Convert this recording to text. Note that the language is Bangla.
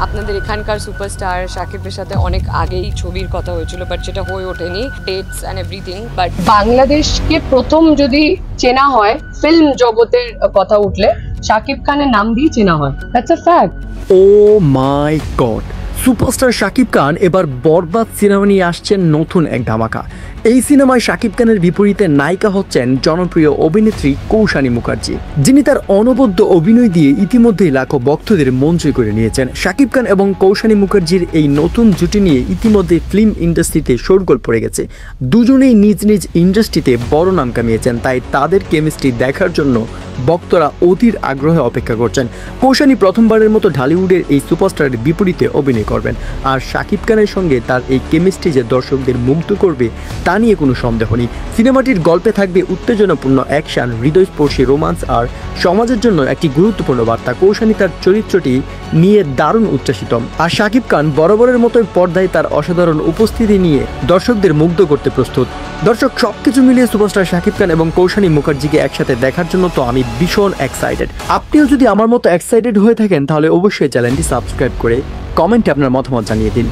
আপনাদের এখানকার সুপারস্টার শাকিবের সাথে অনেক আগেই ছবির কথা হয়েছিল, বাট সেটা হয়ে ওঠেনি, ডেটস অ্যান্ড এভরিথিং। বাট বাংলাদেশকে প্রথম যদি চেনা হয় ফিল্ম জগতের কথা উঠলে শাকিব খানের নাম দিয়ে চেনা হয়, that's a fact. Oh my god, superstar Shakib Khan এবার বরবাদ সিনেমা নিয়ে আসছেন নতুন এক ধামাকা। এই সিনেমায় শাকিব খানের বিপরীতে নায়িকা হচ্ছেন জনপ্রিয় অভিনেত্রী কৌশানী মুখার্জি, যিনি তার অনবদ্য অভিনয় দিয়ে ইতিমধ্যেই লাখো ভক্তদের মন জয় করে নিয়েছেন। শাকিব খান এবং কৌশানী মুখার্জির এই নতুন জুটি নিয়ে ইতিমধ্যে ফিল্ম ইন্ডাস্ট্রিতে শোরগোল পড়ে গেছে। দুজনেই নিজ নিজ ইন্ডাস্ট্রিতে বড় নাম কামিয়েছেন, তাই তাদের কেমিস্ট্রি দেখার জন্য ভক্তরা অধীর আগ্রহে অপেক্ষা করছেন। কৌশানী প্রথমবারের মতো ঢালিউডের এই সুপারস্টারের বিপরীতে অভিনয় করবেন, আর শাকিব খানের সঙ্গে তার এই কেমিস্ট্রি যে দর্শকদের মুগ্ধ করবে তা নিয়ে কোনো সন্দেহ নেই। সিনেমাটির গল্পে থাকবে উত্তেজনাপূর্ণ অ্যাকশন, হৃদয়স্পর্শী রোমান্স আর সমাজের জন্য একটি গুরুত্বপূর্ণ বার্তা। কৌশানী তার চরিত্রটি নিয়ে দারুণ উচ্ছ্বাসিত, আর শাকিব খান বরাবরের মতোই পর্দায় তার অসাধারণ উপস্থিতি নিয়ে দর্শকদের মুগ্ধ করতে প্রস্তুত। দর্শক, সবকিছু মিলিয়ে সুপারস্টার শাকিব খান এবং কৌশানী মুখার্জিকে একসাথে দেখার জন্য তো আমি ভীষণ এক্সাইটেড। আপনিও যদি আমার মতো এক্সাইটেড হয়ে থাকেন তাহলে অবশ্যই চ্যানেলটি সাবস্ক্রাইব করে কমেন্টে আপনার মতামত জানিয়ে দিন।